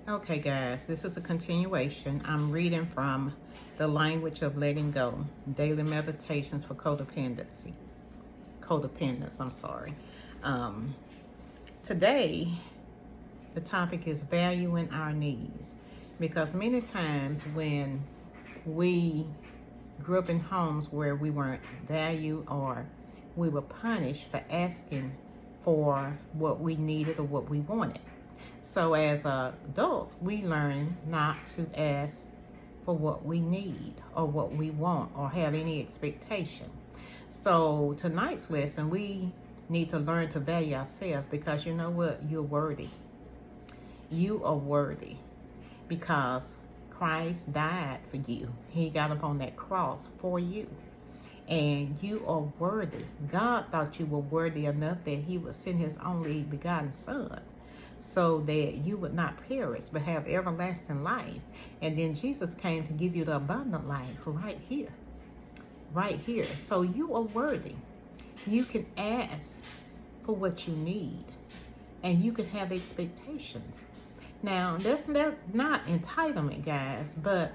Okay, guys, this is a continuation. I'm reading from The Language of Letting Go, Daily Meditations for Codependency. Codependence, I'm sorry. Um, Today, the topic is valuing our needs. Because many times when we grew up in homes where we weren't valued or we were punished for asking for what we needed or what we wanted. So as adults, we learn not to ask for what we need or what we want or have any expectation. So tonight's lesson, we need to learn to value ourselves because you know what? You're worthy. You are worthy because Christ died for you. He got up on that cross for you. And you are worthy. God thought you were worthy enough that he would send his only begotten son so that you would not perish but have everlasting life. And then Jesus came to give you the abundant life right here. Right here. So you are worthy. You can ask for what you need. And you can have expectations. Now, that's not entitlement, guys, but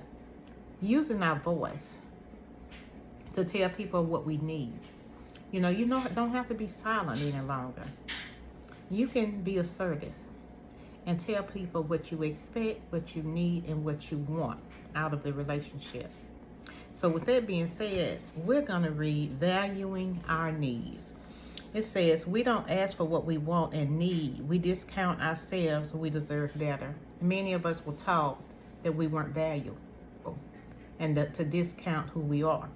using our voice to tell people what we need. You don't have to be silent any longer. You can be assertive and tell people what you expect, what you need, and what you want out of the relationship. So with that being said, we're going to read Valuing Our Needs. It says, we don't ask for what we want and need. We discount ourselves. We deserve better. Many of us were taught that we weren't valuable and to discount who we are.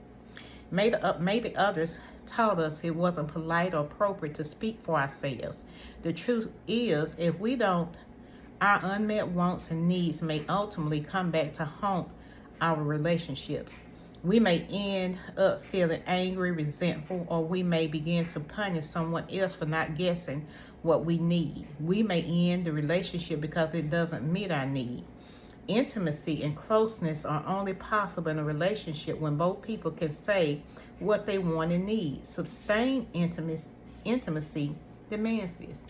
Maybe others taught us it wasn't polite or appropriate to speak for ourselves. The truth is, if we don't, our unmet wants and needs may ultimately come back to haunt our relationships. We may end up feeling angry, resentful, or we may begin to punish someone else for not guessing what we need. We may end the relationship because it doesn't meet our need. Intimacy and closeness are only possible in a relationship when both people can say what they want and need. Sustained intimacy demands this.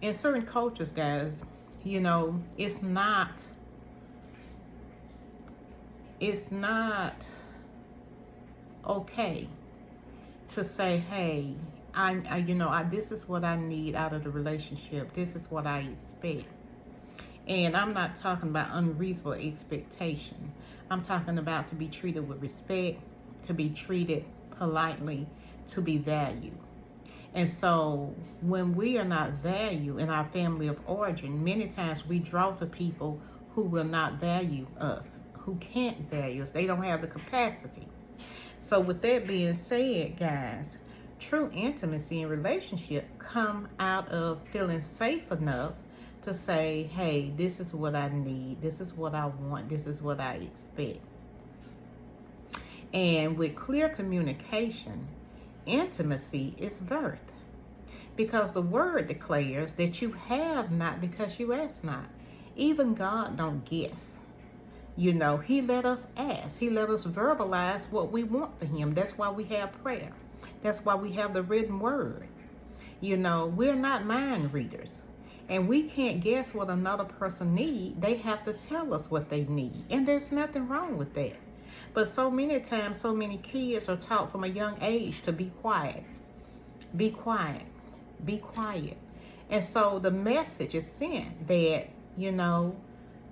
In certain cultures, guys, it's not okay to say, hey, this is what I need out of the relationship. This is what I expect. And I'm not talking about unreasonable expectation. I'm talking about to be treated with respect, to be treated politely, to be valued. And so when we are not valued in our family of origin, many times we draw to people who will not value us, who can't value us. They don't have the capacity. So with that being said, guys, true intimacy in relationship come out of feeling safe enough to say, hey, this is what I need, this is what I want, this is what I expect. And with clear communication, intimacy is birth. Because the word declares that you have not because you ask not. Even God don't guess. He let us ask. He let us verbalize what we want for him. That's why we have prayer. That's why we have the written word. We're not mind readers. And we can't guess what another person needs. They have to tell us what they need. And there's nothing wrong with that. But so many times, so many kids are taught from a young age to be quiet. Be quiet. Be quiet. And so the message is sent that,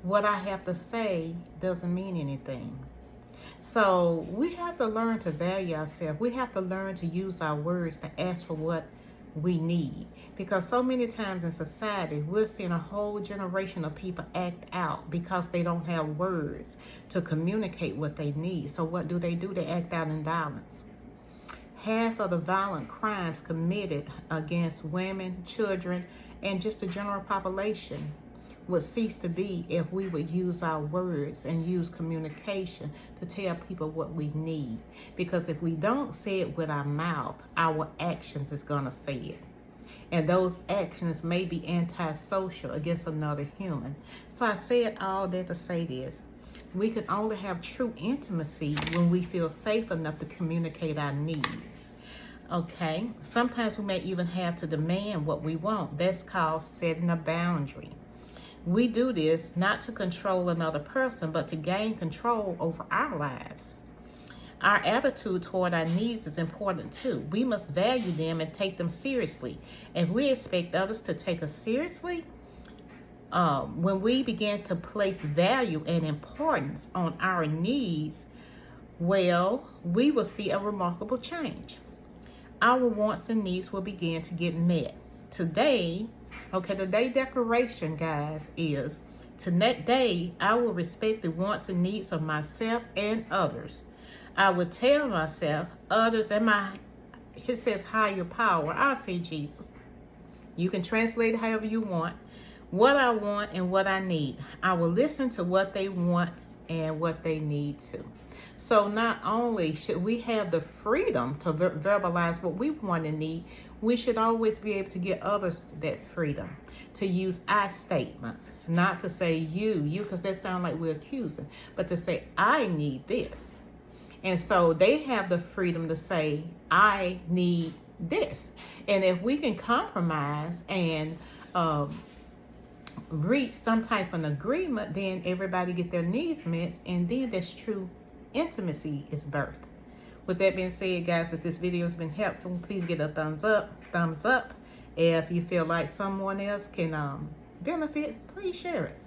what I have to say doesn't mean anything. So we have to learn to value ourselves. We have to learn to use our words to ask for what we need. Because so many times in society, we're seeing a whole generation of people act out because they don't have words to communicate what they need. So what do? They act out in violence. Half of the violent crimes committed against women, children, and just the general population would cease to be if we would use our words and use communication to tell people what we need. Because if we don't say it with our mouth, our actions is going to say it. And those actions may be antisocial against another human. So I said all that to say this. We can only have true intimacy when we feel safe enough to communicate our needs. Okay? Sometimes we may even have to demand what we want. That's called setting a boundary. We do this not to control another person, but to gain control over our lives. Our attitude toward our needs is important too. We must value them and take them seriously. If we expect others to take us seriously, when we begin to place value and importance on our needs, well, we will see a remarkable change. Our wants and needs will begin to get met. Today, the day declaration, guys, is today I will respect the wants and needs of myself and others. I would tell myself, others, and it says higher power. I'll say Jesus. You can translate however you want. What I want and what I need. I will listen to what they want and what they need to. So not only should we have the freedom to verbalize what we want and need, we should always be able to give others that freedom to use I statements, not to say you, because that sounds like we're accusing, but to say I need this. And so they have the freedom to say, I need this. And if we can compromise and reach some type of agreement, then everybody get their needs met, and then that's true intimacy is birthed. With that being said, guys, if this video has been helpful, please get a thumbs up. If you feel like someone else can benefit, please share it.